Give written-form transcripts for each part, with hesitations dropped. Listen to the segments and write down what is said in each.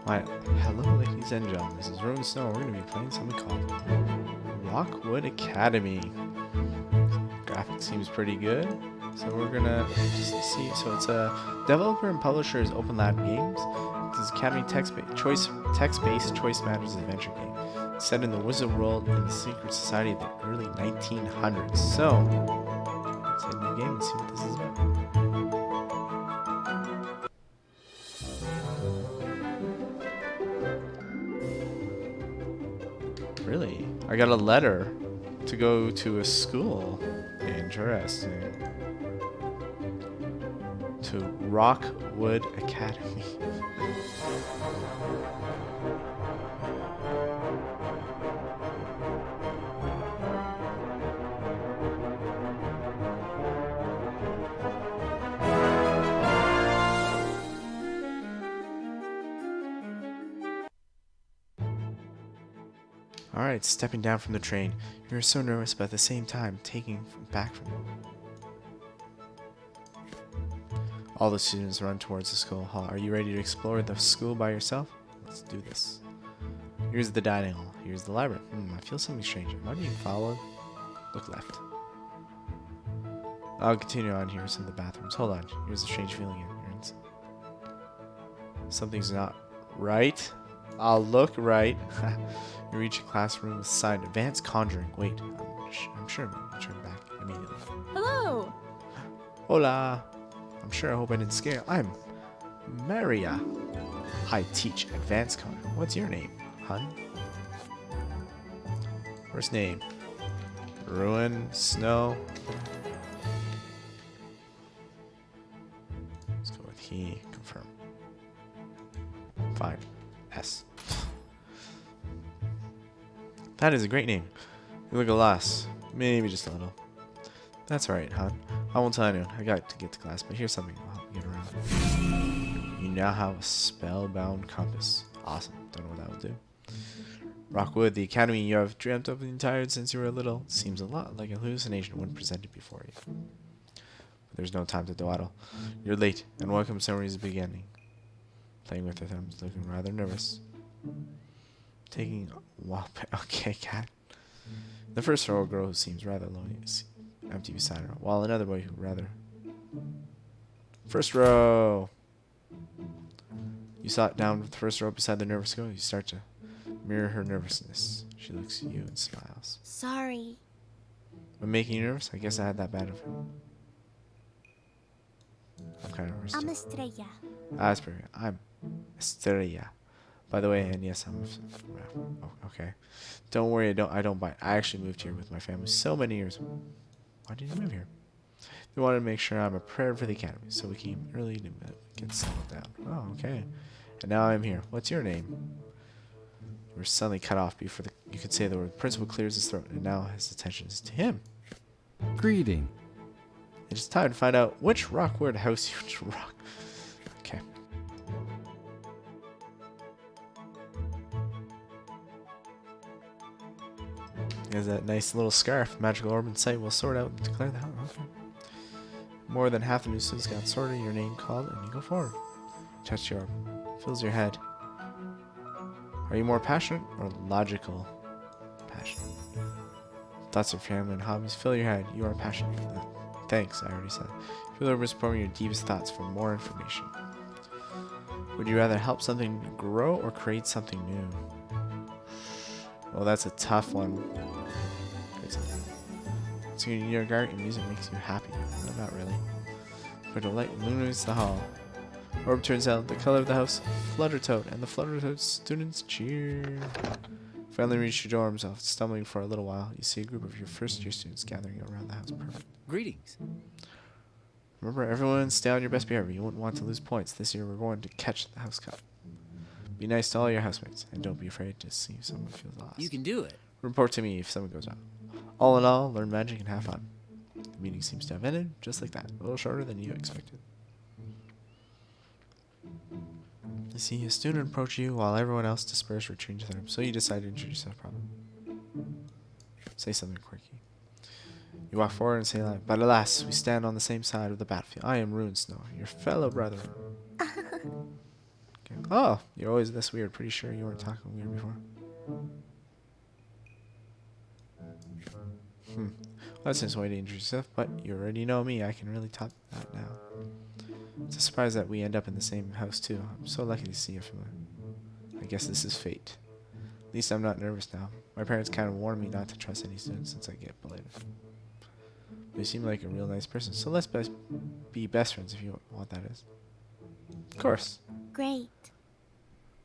My hello, ladies and gentlemen. This is Ruin Snow. We're going to be playing something called Rockwood Academy. Graphics seems pretty good, so we're gonna just see. So it's a developer and publisher is Open Lab Games. This is Academy text-based choice matters adventure game set in the wizard world in the secret society of the early 1900s. So let's hit a new game and see what this is about. Really? I got a letter to go to a school. Interesting. To Rockwood Academy. Alright, stepping down from the train. You're so nervous, but at the same time, taking back from it. All the students run towards the school hall. Are you ready to explore the school by yourself? Let's do this. Here's the dining hall. Here's the library. I feel something strange. Am I being followed? Look left. I'll continue on. Here are some of the bathrooms. Hold on. Here's a strange feeling in your inside. Something's not right. I'll look right. You reach a classroom with sign Advanced Conjuring. Wait, I'm sure I'm going to turn back immediately. Hello! Hola! I'm sure I hope I didn't scare you. I'm Maria. I teach Advanced Conjuring. What's your name, hun? First name. Ruin, Snow. Let's go with he. Confirm. Fine. S. That is a great name. You look a loss. Maybe just a little. That's alright, hon. I won't tell anyone. I got to get to class, but here's something that'll help you get around. You now have a spellbound compass. Awesome. Don't know what that will do. Rockwood, the academy you have dreamt of the entire since you were little, seems a lot like a hallucination when presented before you. But there's no time to dawdle. You're late, and welcome ceremony is beginning. Playing with her thumbs, looking rather nervous. Taking a while. Okay, cat. The first row, a girl who seems rather lonely is empty beside her, while another boy who rather. First row. You sat down with the first row beside the nervous girl. You start to mirror her nervousness. She looks at you and smiles. Sorry. I'm making you nervous? I guess I had that bad of it. I'm kind of nervous. I'm Estrella. That's pretty good. I'm Estrella. By the way, and yes, oh, okay. Don't worry, I don't bite. I actually moved here with my family so many years. Why did you move here? We wanted to make sure I'm prepared for the academy, so we came early to get settled down. Oh, okay. And now I'm here. What's your name? You were suddenly cut off before you could say the word. The principal clears his throat, and now his attention is to him. Greeting. It is time to find out which Rockward house you rock. Okay. He has that nice little scarf. Magical orb in sight will sort out and declare the house. Okay. More than half the new students got sorted, your name called, and you go forward. Touch your orb. Fills your head. Are you more passionate or logical? Passionate. Thoughts of family and hobbies fill your head. You are passionate. Thanks, I already said. Feel over pouring your deepest thoughts for more information. Would you rather help something grow or create something new? Well, that's a tough one. So your garden music makes you happy. No, not really. But a light illuminates the hall. Orb turns out the color of the house, Fluttertoad, and the Fluttertoad students cheer. Finally reach your dorms. After stumbling for a little while, you see a group of your first-year students gathering around the house. Perfect. Greetings. Remember, everyone stay on your best behavior. You won't want to lose points. This year we're going to catch the house cup. Be nice to all your housemates, and don't be afraid to see if someone feels lost. You can do it. Report to me if someone goes out. All in all, learn magic and have fun. The meeting seems to have ended just like that. A little shorter than you expected. You see a student approach you while everyone else dispersed retreating to their room. So you decide to introduce yourself probably. Say something quirky. You walk forward and say aloud, but alas, we stand on the same side of the battlefield. I am Ruin Snow, your fellow brother. Okay. Okay. Oh, you're always this weird. Pretty sure you weren't talking weird before. Well, that's his way to introduce yourself, but you already know me. I can really top that now. It's a surprise that we end up in the same house, too. I'm so lucky to see you familiar. I guess this is fate. At least I'm not nervous now. My parents kind of warned me not to trust any students since I get bullied. But you seem like a real nice person, so let's be best friends if you want that is. Of course. Great.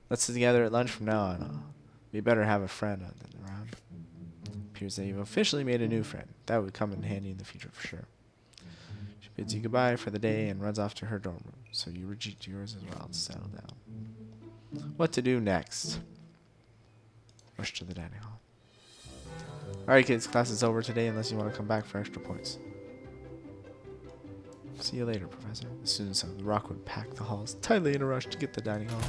Let's sit together at lunch from now on. Be better to have a friend than around. Appears that you've officially made a new friend. That would come in handy in the future for sure. She bids you goodbye for the day and runs off to her dorm room, so you retreat to yours as well to settle down. What to do next? Rush to the dining hall. Alright kids, class is over today unless you want to come back for extra points. See you later, Professor. The students of Rocwood pack the halls tightly in a rush to get to the dining hall.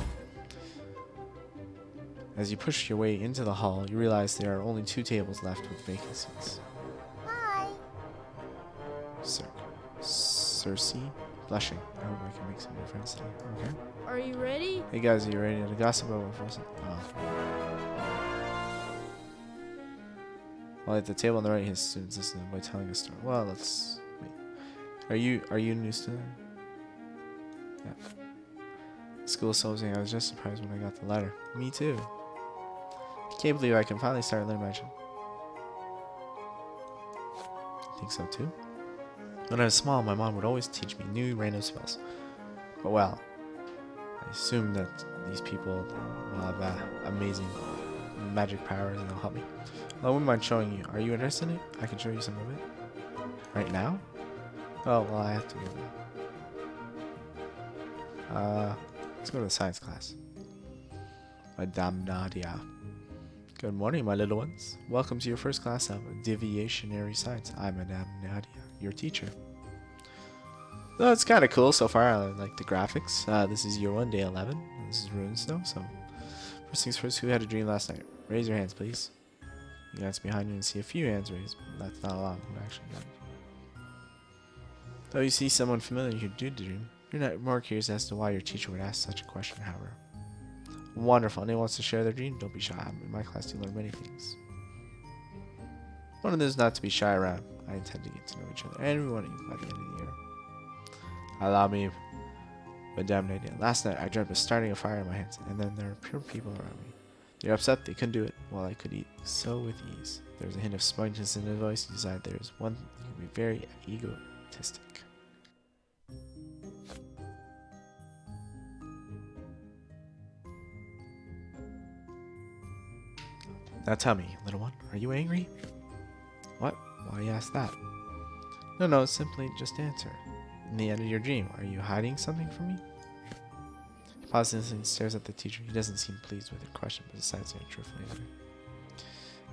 As you push your way into the hall, you realize there are only 2 tables left with vacant seats. Hi. Circe, blushing. I hope I can make some new friends today. Okay. Are you ready? Hey guys, are you ready to gossip about what first? While at the table on the right, his students listen by telling a story. Well, let's wait. Are you a new student? Yeah. School closing. I was just surprised when I got the letter. Me too. I can't believe I can finally start learning magic. I think so too. When I was small, my mom would always teach me new random spells. But well, I assume that these people will have amazing magic powers and they'll help me. I wouldn't mind showing you. Are you interested in it? I can show you some of it. Right now? Oh, well, I have to go now. Let's go to the science class. Madame Nadia. Good morning, my little ones. Welcome to your first class of Deviationary Science. I'm Madame Nadia, your teacher. So it's kind of cool so far. I like the graphics. This is year 1, day 11. This is Rune Snow. So, first things first, who had a dream last night? Raise your hands, please. You glance behind you and see a few hands raised. But that's not a lot who actually got it. Though you see someone familiar who did dream, you're not more curious as to why your teacher would ask such a question, however. Wonderful. Anyone wants to share their dream? Don't be shy. In my class, you learn many things. One of them is not to be shy around. I intend to get to know each other, everyone by the end of the year. Allow me, Madame Nadia. Last night, I dreamt of starting a fire in my hands, and then there are pure people around me. They're upset they couldn't do it, while I could eat so with ease. There was a hint of smugness in his voice. He decided there was one who could be very egotistic. Now tell me, little one, are you angry? What? Why you ask that? No, simply just answer. In the end of your dream, are you hiding something from me? He pauses and stares at the teacher. He doesn't seem pleased with her question, but decides to answer truthfully.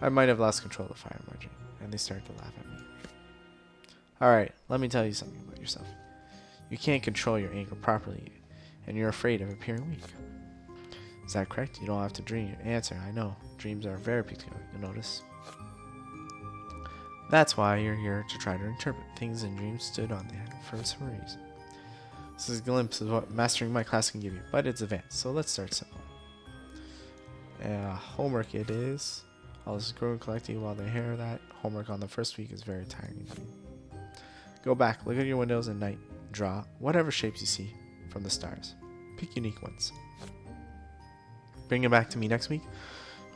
I might have lost control of the fire in my dream, and they started to laugh at me. Alright, let me tell you something about yourself. You can't control your anger properly, and you're afraid of appearing weak. Is that correct? You don't have to dream your answer. I know. Dreams are very peculiar, you'll notice. That's why you're here to try to interpret things in dreams stood on the head for some reason. This is a glimpse of what mastering my class can give you, but it's advanced, so let's start simple. Homework it is. All this growing collecting while they hear that. Homework on the first week is very tiring to me. Go back, look at your windows at night, draw whatever shapes you see from the stars. Pick unique ones. Bring it back to me next week.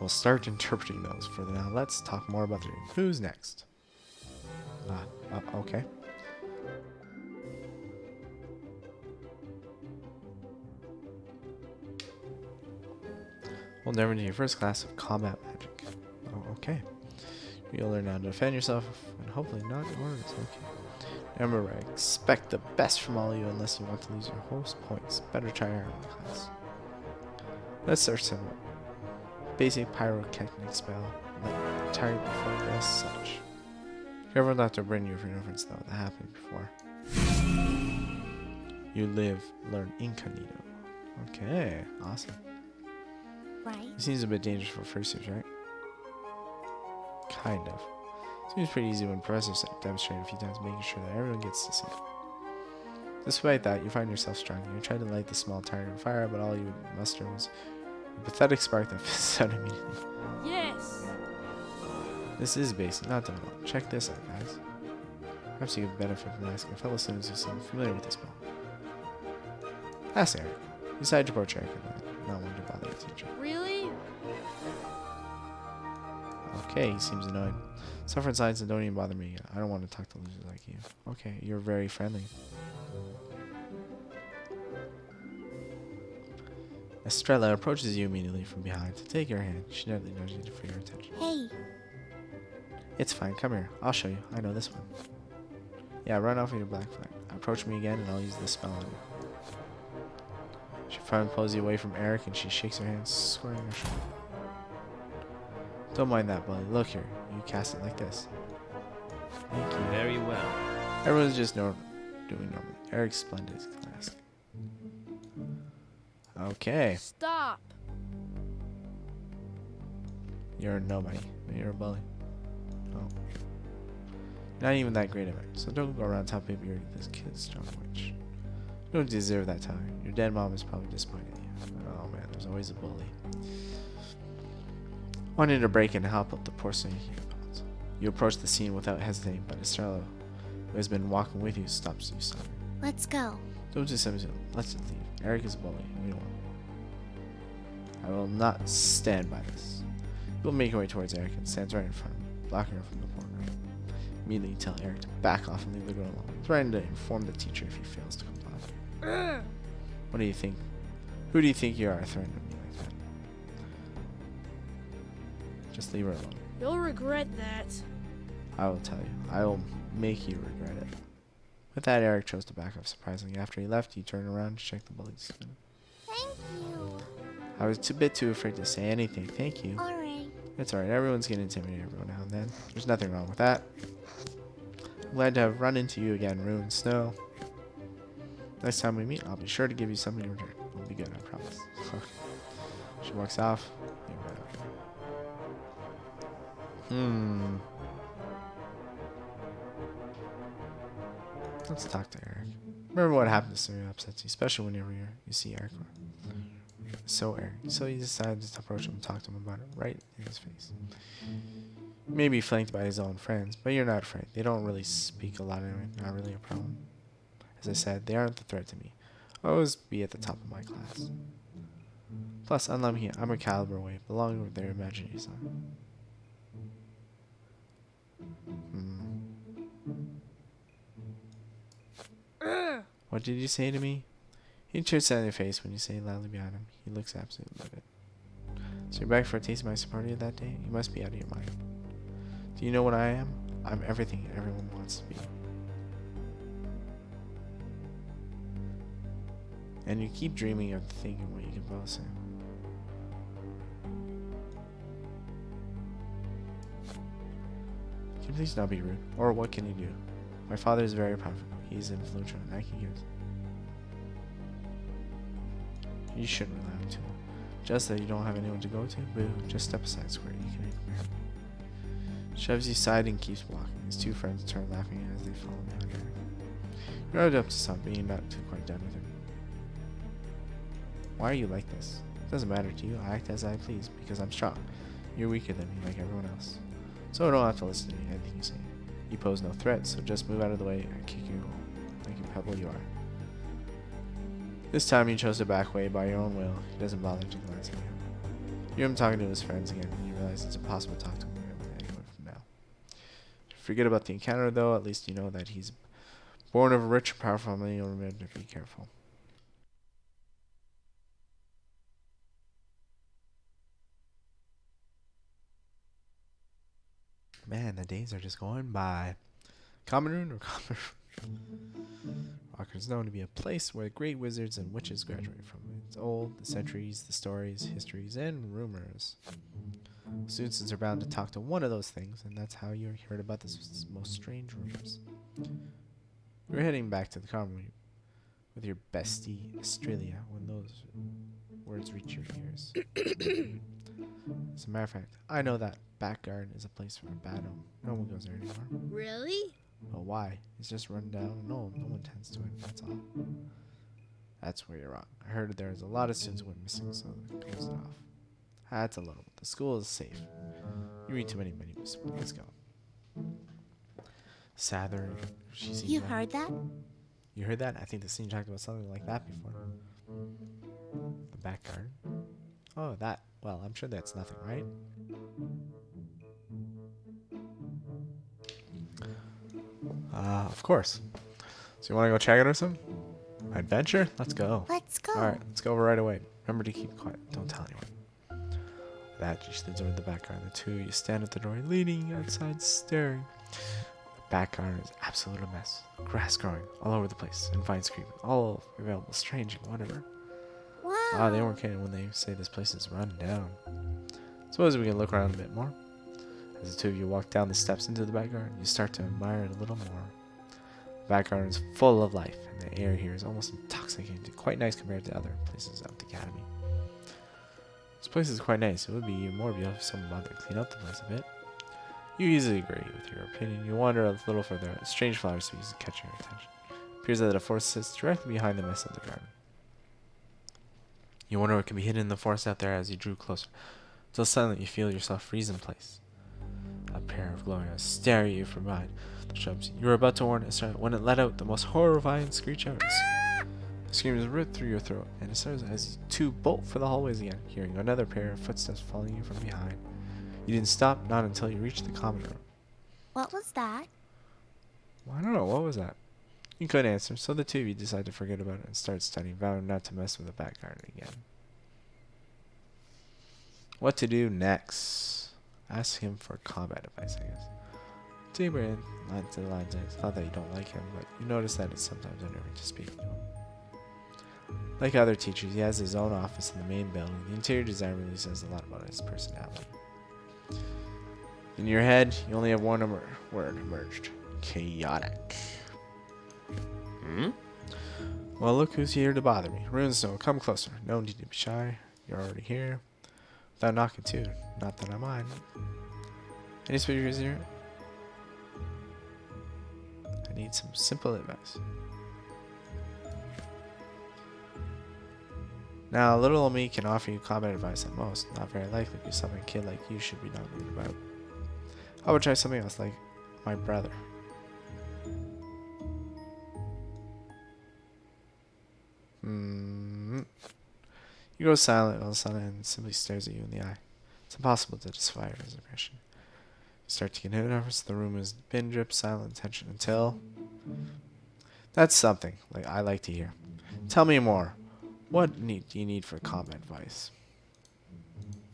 We'll start interpreting those. For now, let's talk more about the dream. Who's next? Okay. We'll never do your first class of combat magic. Oh, okay. You'll learn how to defend yourself and hopefully not get worse. Okay. Remember, I expect the best from all of you unless you want to lose your host points. Better try harder in the class. Let's start simple. Basic pyrotechnic spell. Let target before this such. Careful not to burn you for reference though. That happened before. You live, learn incognito. Okay, awesome. Right. It seems a bit dangerous for first years, right? Kind of. Seems pretty easy when professors demonstrate a few times, making sure that everyone gets to see it. Despite that, you find yourself struggling. You try to light the small target on fire, but all you muster was a pathetic spark that fizzles out immediately. Yes! This is basic, not difficult. Check this out, guys. Perhaps you could benefit from asking fellow students who seem familiar with this spell. Ask Eric. You decided to approach Eric and not want to bother the teacher. Really? Okay, he seems annoyed. Suffer in silence and don't even bother me. I don't want to talk to losers like you. Okay, you're very friendly. Estrella approaches you immediately from behind to take your hand. She gently nudges you for your attention. Hey, It's fine, come here. I'll show you. I know this one. Yeah, run off with your black flag. Approach me again and I'll use this spell on you. She finally pulls you away from Eric and she shakes her hand square on your shoulder. Don't mind that, bully. Look here. You cast it like this. Thank you. Very well. Everyone's just doing normal. Eric's splendid class. Okay. Stop! You're a nobody. You're a bully. Oh. Not even that great of it. So don't go around telling people you're this kid's strong witch. You don't deserve that title. Your dead mom is probably disappointed in you. Oh man, there's always a bully. Wanting to break in and help up the poor sinner. You approach the scene without hesitating, but Estrella, who has been walking with you, stops you suddenly. let's go. Don't do something. Let's just leave. Eric is a bully. We don't want him. I will not stand by this. You will make your way towards Eric and stands right in front of him, blocking her from the corner. Immediately you tell Eric to back off and leave the girl alone, threatening to inform the teacher if he fails to comply. What do you think? Who do you think you are threatening me like that? Just leave her alone. You'll regret that. I will tell you. I will make you regret it. With that, Eric chose to back off surprisingly. After he left, he turned around to check the bully's skin. Thank you. I was a bit too afraid to say anything. Thank you. Alright. It's alright. Everyone's getting intimidated every now and then. There's nothing wrong with that. I'm glad to have run into you again, Rue and Snow. Next time we meet, I'll be sure to give you something in return. It'll be good, I promise. She walks off. Let's talk to Eric. Remember what happened to Siri upsets you, especially whenever you see Eric. So Eric. So you decided to approach him and talk to him about it right in his face. Maybe flanked by his own friends, but you're not afraid. They don't really speak a lot anyway. Not really a problem. As I said, they aren't the threat to me. I'll always be at the top of my class. Plus, unlike me, I'm a caliber away, belonging with their imaginations. What did you say to me? He turns out in your face when you say it loudly behind him. He looks absolutely livid. So you're back for a taste of my party that day? You must be out of your mind. Do you know what I am? I'm everything everyone wants to be. And you keep dreaming of thinking what you can both say. Can you please not be rude? Or what can you do? My father is very powerful. He is influential and I can give. You shouldn't rely on him too much. Just that you don't have anyone to go to? Boo. Just step aside, Square. You can ignore him. Shoves you aside and keeps walking. His two friends turn laughing as they follow behind her. You're already up to something, you're not too quite done with him. Why are you like this? It doesn't matter to you. I act as I please because I'm strong. You're weaker than me like everyone else. So I don't have to listen to anything you say. You pose no threat, so just move out of the way and kick you like a pebble you are. This time you chose to back away by your own will. He doesn't bother to glance at you. You hear him talking to his friends again, and you realize it's impossible to talk to him with anyone from now. Forget about the encounter, though. At least you know that he's born of a rich and powerful family. You'll remember to be careful. Man, the days are just going by. Common Rune or Common Rune? Rocwood is known to be a place where great wizards and witches graduate from. It's old, the centuries, the stories, histories, and rumors. Students are bound to talk to one of those things, and that's how you heard about this most strange rumors. You're heading back to the common room with your bestie, Australia, when those words reach your ears. As a matter of fact, I know that back garden is a place for a bad omen. No one goes there anymore. Really? But why? It's just run down. No one tends to it. That's all. That's where you're wrong. I heard there's a lot of students who went missing, so they closed it off. That's a little. The school is safe. You read too many books. Let's go. Sather, she seems You like- heard that? You heard that? I think the scene talked about something like that before. The back garden? Oh, that. Well, I'm sure that's nothing, right? Of course. So you want to go check it or something? Adventure? Let's go. Let's go. Alright, let's go right away. Remember to keep quiet. Don't tell anyone. That she leads over to the back garden. The two of you stand at the door, leaning outside, staring. The back garden is absolute a mess. Grass growing all over the place, and vines creeping, all available, strange and whatever. Wow. Ah, they weren't kidding when they say this place is run down. Suppose we can look around a bit more. As the two of you walk down the steps into the back garden, you start to admire it a little more. The back garden is full of life, and the air here is almost intoxicating. Quite nice compared to other places at the academy. This place is quite nice. It would be even more beautiful if someone bothered to clean up the place a bit. You easily agree with your opinion. You wander a little further. A strange flower species to catch your attention. It appears that a forest sits directly behind the mess of the garden. You wonder what could be hidden in the forest out there as you drew closer, until suddenly you feel yourself freeze in place. A pair of glowing eyes stare at you from behind the shrubs. You were about to warn it when it let out the most horrifying screech ever. The scream is ripped through your throat, and it starts as you two bolt for the hallways again, hearing another pair of footsteps following you from behind. You didn't stop, not until you reached the common room. What was that? Well, I don't know, what was that? You couldn't answer, so the two of you decide to forget about it and start studying, vowing not to mess with the back garden again. What to do next? Ask him for combat advice, I guess. Deeper in, line to the lines, it's not that you don't like him, but you notice that it's sometimes unnerving to speak to him. Like other teachers, he has his own office in the main building. The interior design really says a lot about his personality. In your head, you only have one word emerged. Chaotic. Well, look who's here to bother me. Runestone, come closer. No need to be shy. You're already here. Without knocking, too. Not that I mind. Any speakers here? I need some simple advice. Now, little old me can offer you combat advice at most. Not very likely to be something a kid like you should be knowing about. I would try something else, like my brother. He goes silent all of a sudden and simply stares at you in the eye. It's impossible to decipher his impression. You start to get nervous. The room is pin drip, silent tension until... That's something like I like to hear. Tell me more. What do you need for combat advice?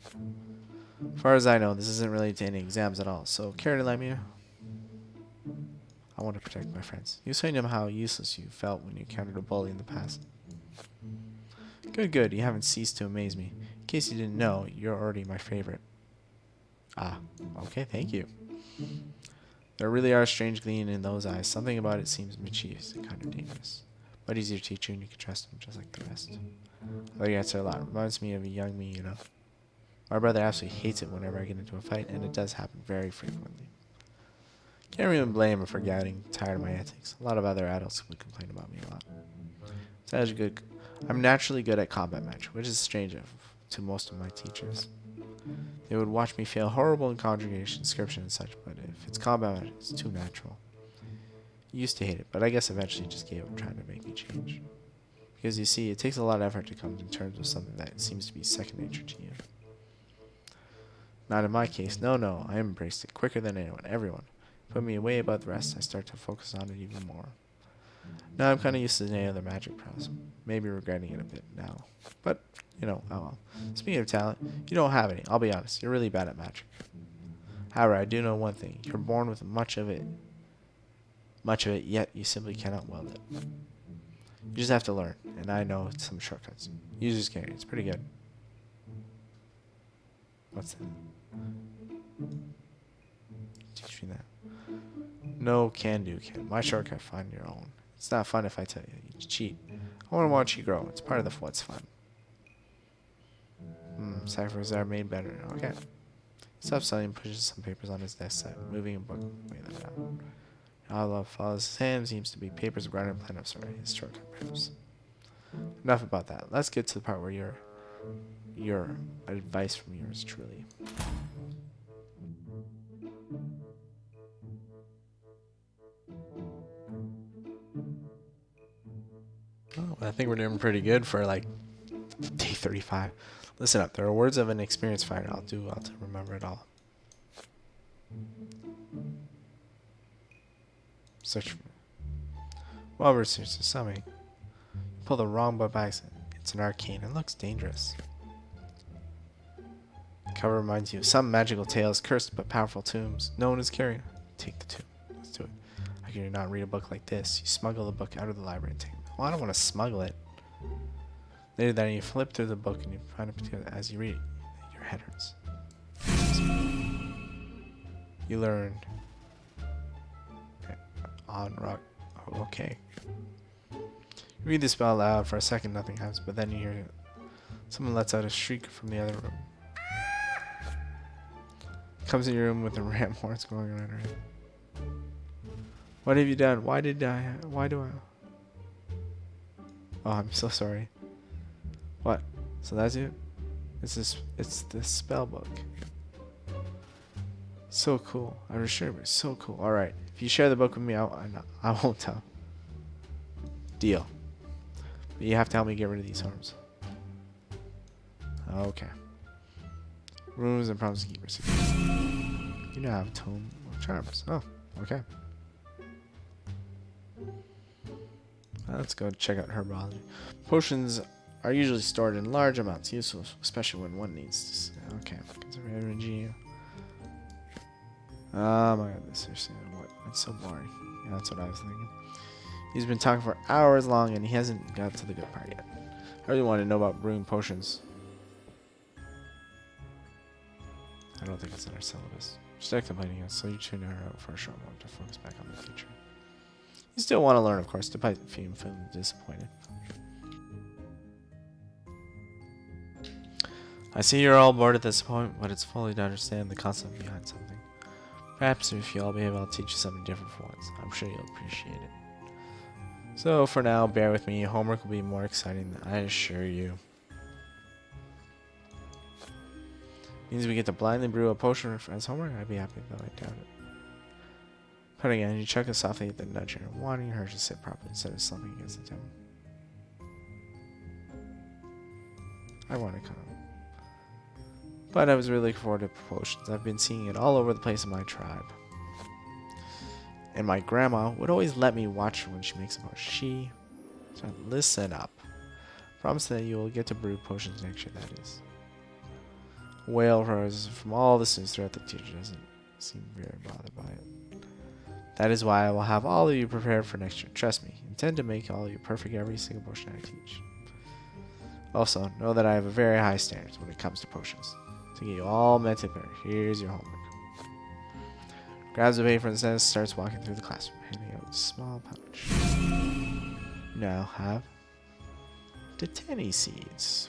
As far as I know, this isn't related to any exams at all, so care to let me know? I want to protect my friends. You explained to them how useless you felt when you encountered a bully in the past. Good. You haven't ceased to amaze me. In case you didn't know, you're already my favorite. Ah, okay, thank you. There really are a strange gleam in those eyes. Something about it seems mischievous and kind of dangerous. But he's your teacher and you can trust him just like the rest. I like answer a lot. Reminds me of a young me, you know. My brother absolutely hates it whenever I get into a fight, and it does happen very frequently. Can't really blame him for getting tired of my antics. A lot of other adults would complain about me a lot. I'm naturally good at combat match, which is strange to most of my teachers. They would watch me fail horrible in conjugation, description, and such, but if it's combat match, it's too natural. I used to hate it, but I guess eventually just gave up trying to make me change. Because you see, it takes a lot of effort to come to terms with something that seems to be second nature to you. Not in my case. No, I embraced it quicker than everyone. Put me way above the rest, I start to focus on it even more. Now I'm kind of used to any other magic prowess. Maybe regretting it a bit now. But, oh well. Speaking of talent, you don't have any. I'll be honest, you're really bad at magic. However, I do know one thing. You're born with much of it, yet you simply cannot wield it. You just have to learn, and I know some shortcuts. User's carry, it's pretty good. What's that? Teach me that. No can do, kid. My shortcut, find your own. It's not fun if I tell you. You cheat. I want to watch you grow. It's part of what's fun. Ciphers are made better. Okay. Stops studying, pushes some papers on his desk, moving a book. Wait that down. Allah follows his hand. Seems to be papers of ground and plan of sorry. His shortcut perhaps. Enough about that. Let's get to the part where your advice from yours truly. Oh, I think we're doing pretty good for like day 35. Listen up. There are words of an experienced fighter. I'll remember it all. Search for well researched something. Pull the wrong button by accident. It's an arcane. It looks dangerous. The cover reminds you of some magical tales, cursed but powerful tombs. No one is carrying. Take the tomb. Let's do it. How can you not read a book like this? You smuggle the book out of the library and take it. Well, I don't want to smuggle it. Later that you flip through the book and you find it as you read it. Your head hurts. You learned on rock. Oh, okay. You read the spell aloud. For a second, nothing happens, but then you hear someone lets out a shriek from the other room. Comes in your room with the ram horns going around her head. What have you done? Why do I? Oh, I'm so sorry. What? So that's it? It's the spell book. So cool. I assure you, it's so cool. Alright. If you share the book with me, I won't tell. Deal. But you have to help me get rid of these harms. Okay. Rooms and promise keepers. You now have Tome of Charms. Oh, okay. Let's go check out herbology. Potions are usually stored in large amounts, useful especially when one needs to. Okay, conserve energy. Oh my god, this is what? It's so boring. Yeah, that's what I was thinking. He's been talking for hours long and he hasn't got to the good part yet. I really want to know about brewing potions. I don't think it's in our syllabus. Start complaining us, so you tune her out for a short moment to focus back on the future. You still want to learn, of course, despite feeling disappointed. I see you're all bored at this point, but it's fully to understand the concept behind something. Perhaps if you all behave, I'll teach you something different for once. I'm sure you'll appreciate it. So for now, bear with me. Homework will be more exciting, I assure you. Means we get to blindly brew a potion as homework? I'd be happy, though I doubt it. Putting in, you chuckle softly at the nudger, wanting her to sit properly instead of slumping against the table. I want to come. But I was really looking forward to potions. I've been seeing it all over the place in my tribe. And my grandma would always let me watch her when she makes a potion. So listen up. Promise that you will get to brew potions next year, that is. Wail rose from all the students throughout the teacher doesn't seem very bothered by it. That is why I will have all of you prepared for next year. Trust me, intend to make all of you perfect every single potion I teach. Also, know that I have a very high standards when it comes to potions. To get you all mentally better, here's your homework. Grabs a paper from the desk, starts walking through the classroom, handing out a small pouch. You now have Titani seeds.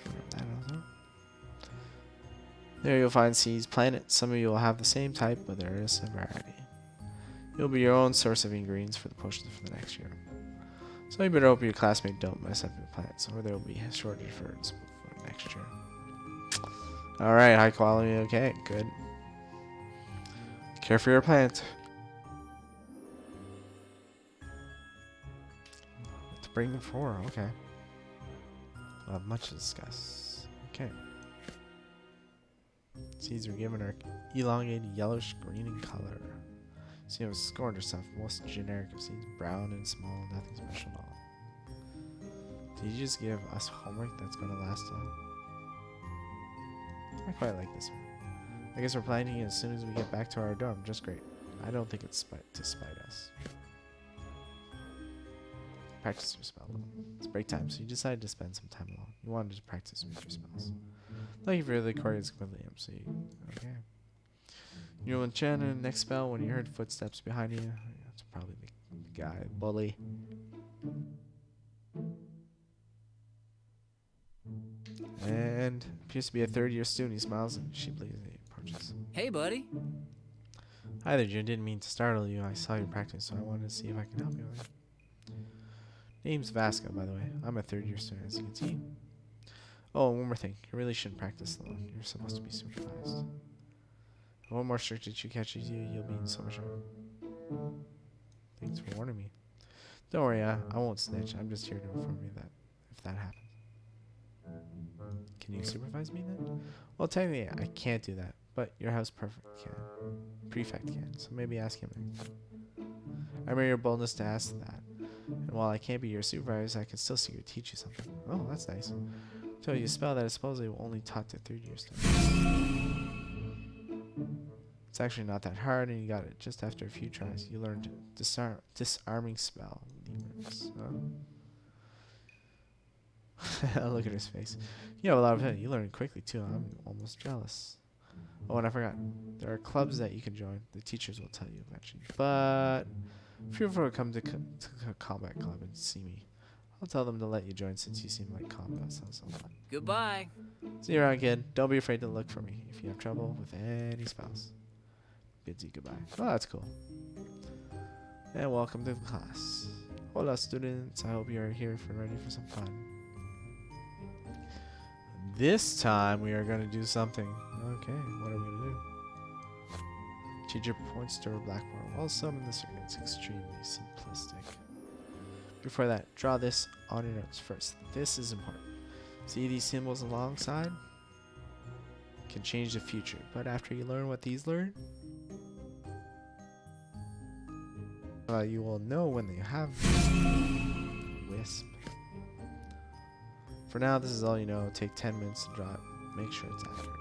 There you'll find seeds planted. Some of you will have the same type, but there is a variety. You'll be your own source of ingredients for the potions for the next year. So you better hope your classmates don't mess up your plants, or there will be a shortage for next year. Alright, high quality, okay, good. Care for your plant. To bring them forward, okay. We'll have much to discuss. Okay. Seeds are given are elongated, yellowish green in color. So you have scorned yourself, most generic of seeds, brown and small, nothing special at all. Did you just give us homework that's gonna last long? I quite like this one. I guess we're planning it as soon as we get back to our dorm. Just great. I don't think it's to spite us. Practice your spell. It's break time, so you decided to spend some time alone. You wanted to practice with your spells. Thank you for the recordings completely MC. Okay. You will enchant in the next spell when you heard footsteps behind you. That's probably the guy, bully. And appears to be a third-year student. He smiles and sheepishly approaches. Hey, buddy. Hi there, June. Didn't mean to startle you. I saw you practice, so I wanted to see if I can help you with it. Name's Vasco, by the way. I'm a third-year student, as you can see. Oh, and one more thing. You really shouldn't practice alone. You're supposed to be supervised. If one more strict teacher catches you, you'll be in so much trouble. Thanks for warning me. Don't worry, I won't snitch. I'm just here to inform you that if that happens. Can you supervise me then? Well, technically, I can't do that, but your house prefect can, so maybe ask him. I admire your boldness to ask that. And while I can't be your supervisor, I can still see you teach you something. Oh, that's nice. So you a spell that is supposedly only taught to third-year students. It's actually not that hard, and you got it just after a few tries. You learned disarming spell. Look at his face. You have a lot of it. You learn quickly too. I'm almost jealous. Oh, and I forgot. There are clubs that you can join. The teachers will tell you eventually. But feel free to come to a combat club and see me. I'll tell them to let you join since you seem like combat sounds a lot. Goodbye. See you around, kid. Don't be afraid to look for me if you have trouble with any spells. Bids you goodbye. Oh, that's cool. And welcome to the class. Hola, students. I hope you are here for ready for some fun. This time we are going to do something. Okay, what are we going to do? Teacher points to her blackboard. Well, summon the circuit. It's extremely simplistic. Before that, draw this on your notes first. This is important. See these symbols alongside? Can change the future. But after you learn what these learn, you will know when they have wisp. For now, this is all you know. Take 10 minutes to draw it. Make sure it's accurate.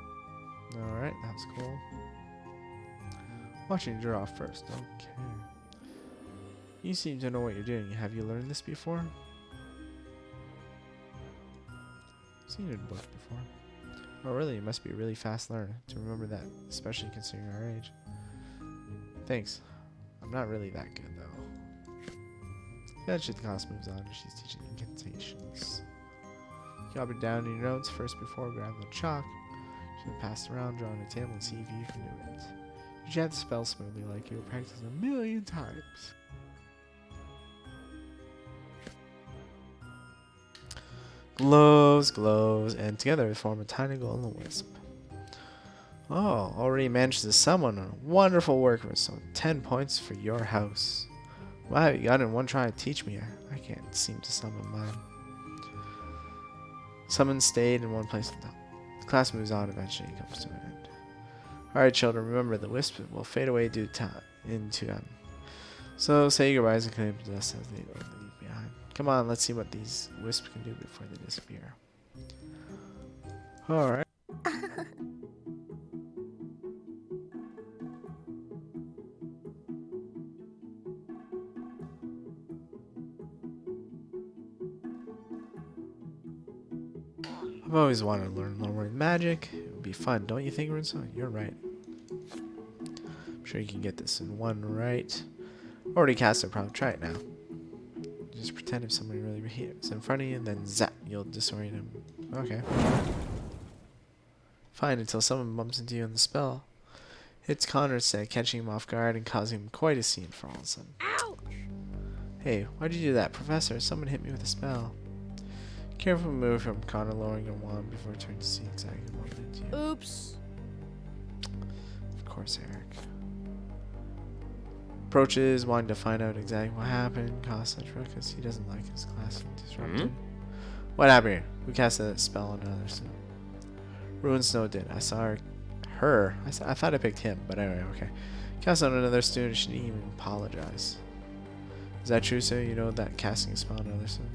Alright, that was cool. Watching you draw first. Okay. You seem to know what you're doing. Have you learned this before? Seen it in books before. Oh really? You must be a really fast learner to remember that, especially considering our age. Thanks. I'm not really that good though. Eventually the class moves on and she's teaching incantations. Copy down in your notes first before grabbing the chalk. She'll pass it around, draw on a table and see if you can do it. You should have to spell smoothly like you were practicing a million times. Glows, and together they form a tiny golden wisp. Oh, already managed to summon a wonderful worker, so 10 points for your house. Wow, you got it in one try to teach me. I can't seem to summon mine. Summon stayed in one place. The class moves on, eventually it comes to an end. Alright children, remember the wisp will fade away due into time. So say your goodbyes and clean up the dust as they leave behind. Come on, let's see what these wisps can do before they disappear. Alright. I've always wanted to learn Lord magic. It would be fun, don't you think, Rinso? You're right. I'm sure you can get this in one right. Already cast it, probably try it now. Just pretend if somebody really is in front of you, and then zap, you'll disorient him. Okay. Fine, until someone bumps into you in the spell. Hits Connor instead, catching him off guard and causing him quite a scene for all of a sudden. Ouch! Hey, why'd you do that? Professor, someone hit me with a spell. Careful move from Connor lowering your wand before turning to see exactly what it did to you. Oops. Of course, Eric. Approaches, wanting to find out exactly what happened, cause such ruckus. He doesn't like his class disrupted. What happened here? Who cast that spell on another student? Ruin Snow did. I saw her. I thought I picked him, but anyway, okay. Cast on another student, she didn't even apologize. Is that true, sir? You know that casting a spell on another student?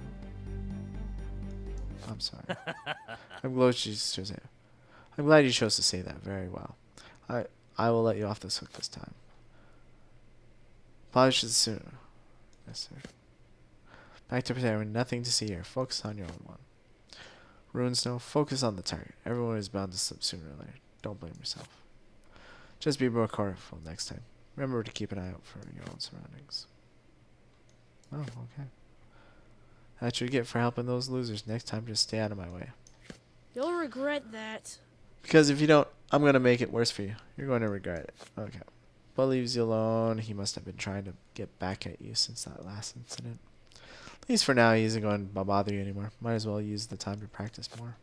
I'm sorry. I'm glad you chose to say that. Very well. I will let you off this hook this time. Apologies soon. Yes, sir. Back to preparing. Nothing to see here. Focus on your own one. Ruin Snow, focus on the target. Everyone is bound to slip sooner or later. Don't blame yourself. Just be more careful next time. Remember to keep an eye out for your own surroundings. Oh, okay. That's what you get for helping those losers. Next time, just stay out of my way. You'll regret that. Because if you don't, I'm going to make it worse for you. You're going to regret it. Okay. but leaves you alone. He must have been trying to get back at you since that last incident. At least for now, he isn't going to bother you anymore. Might as well use the time to practice more.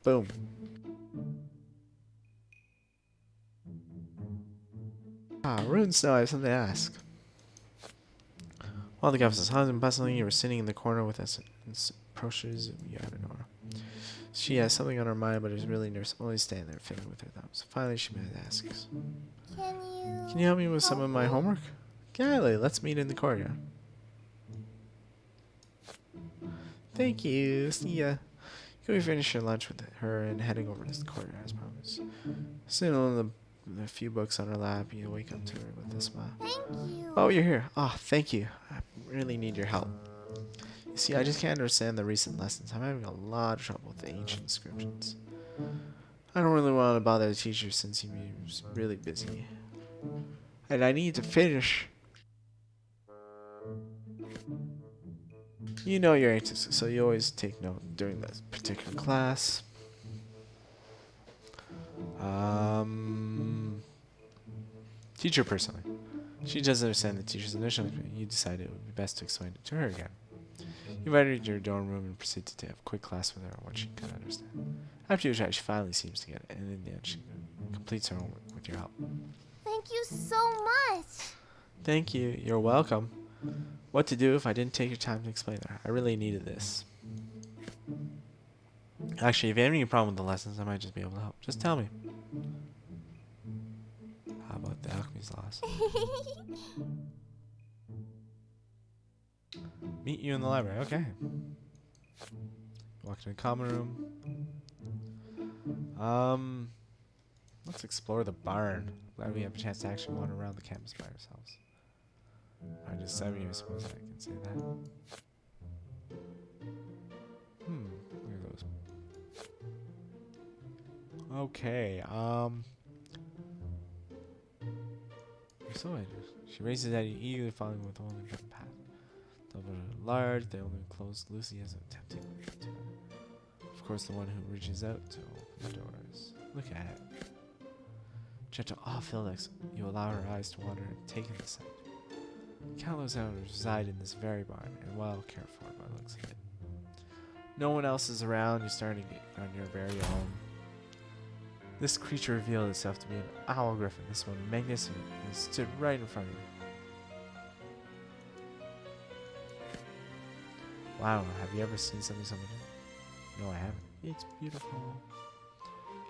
Boom. Rune Snow, I have something to ask. While the guest was hung and bustling, you were sitting in the corner with us. Approaches Yadinora. She has something on her mind, but is really nervous, only standing there fiddling with her thumbs. Finally, she managed to ask us, Can you help me with some of my homework? Gladly, let's meet in the courtyard. Thank you. See ya. Can we finish your lunch with her and heading over to the courtyard as promised? Sitting on the few books on her lap, you wake up to her with a smile. Thank you. Oh, you're here. Oh, thank you. I really need your help. You see, I just can't understand the recent lessons. I'm having a lot of trouble with the ancient inscriptions. I don't really want to bother the teacher since he's really busy. And I need to finish. You know you're anxious, so you always take note during that particular class. Teacher personally. She doesn't understand the teacher's initial explanation. You decided it would be best to explain it to her again. You invite her to your dorm room and proceed to have a quick class with her on what she can understand. After you try, she finally seems to get it, and in the end, she completes her homework with your help. Thank you so much. Thank you. You're welcome. What to do if I didn't take your time to explain that? I really needed this. Actually, if you have any problem with the lessons, I might just be able to help. Just tell me. How about the alchemy's laws? Meet you in the library. Okay. Walk into the common room. Let's explore the barn. Glad we have a chance to actually wander around the campus by ourselves. I just 7 years, suppose I can say that. Look at those. Okay, you're so angry. She raises at you, eagerly following with only one path. Double large, they only close loosely as a tempting. Of course, the one who reaches out to open the doors. Look at it. Gentle off-Hildex, you allow her eyes to wander and take in the sight. Countless owners reside in this very barn, and well cared for by the looks of it. No one else is around, you're starting to get on your very own. This creature revealed itself to be an owl griffin, this one magnificent, and stood right in front of you. Wow, have you ever seen something so much? No, I haven't. It's beautiful.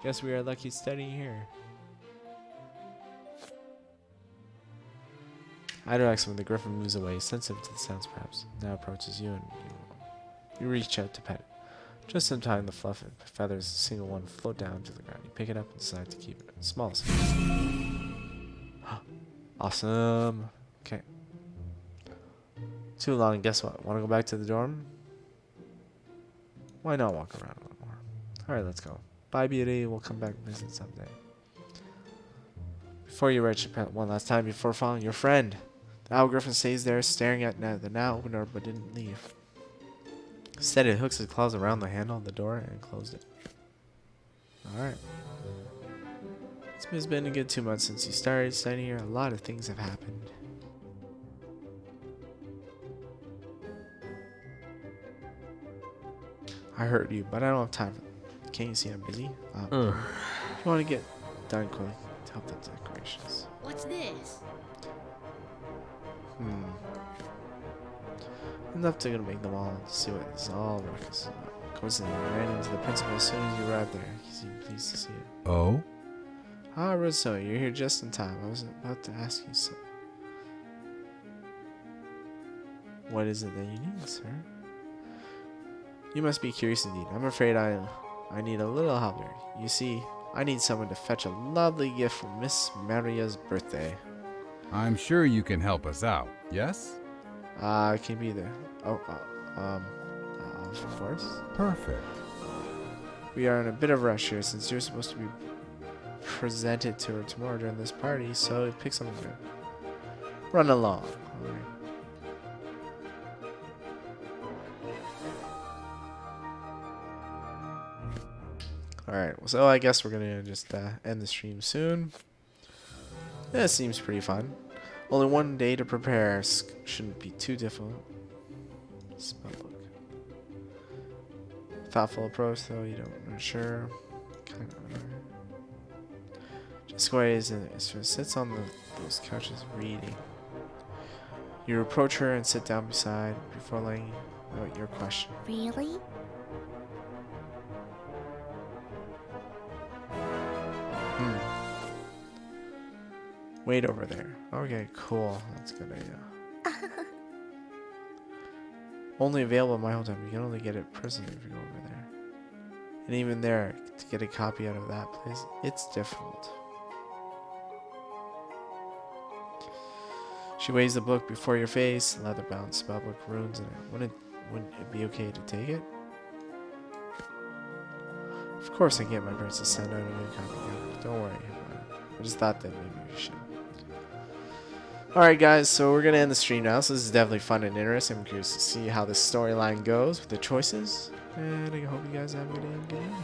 Guess we are lucky studying here. Idolax, when the griffin moves away, sensitive to the sounds perhaps, now approaches you and you reach out to pet it. Just in time, the fluff and feathers, a single one, float down to the ground. You pick it up and decide to keep it. Small. Awesome. Okay. Too long. Guess what? Want to go back to the dorm? Why not walk around a little more? Alright, let's go. Bye, beauty. We'll come back and visit someday. Before you reach one last time, before following your friend. The owl griffin stays there, staring at the now open door, but didn't leave. Instead, it hooks its claws around the handle of the door and closed it. Alright. It's been a good 2 months since you started studying here. A lot of things have happened. I heard you, but I don't have time for that. Can't you see I'm busy? If you want to get done quickly to help the decorations. What's this? Enough to make them all see what it's all ruckus. Coincidentally, I ran into the principal as soon as you arrived there. He seemed pleased to see it. Oh? Ah, Rizzo, you're here just in time. I was about to ask you something. What is it that you need, sir? You must be curious indeed. I'm afraid I need a little help here. You see, I need someone to fetch a lovely gift for Miss Maria's birthday. I'm sure you can help us out, yes? I can be there. Of course. Perfect. We are in a bit of a rush here since you're supposed to be presented to her tomorrow during this party, so pick something good. Run along. Alright. Alright, so I guess we're gonna just end the stream soon. Yeah, it seems pretty fun. Only one day to prepare. Shouldn't be too difficult. Spellbook. Thoughtful approach, though you don't know sure. Kind of. Just ways and sits on those couches reading. You approach her and sit down beside before laying out your question. Really? Wait over there. Okay, cool. That's a good idea. Only available in my hotel. You can only get it personally if you go over there. And even there, to get a copy out of that place, it's difficult. She waves the book before your face. Leather-bound spellbook, runes in it. Wouldn't it be okay to take it? Of course I get my parents to send out a new copy. Don't worry. I just thought that maybe we should. Alright guys, so we're going to end the stream now. So this is definitely fun and interesting. I'm curious to see how this storyline goes with the choices. And I hope you guys have a good evening.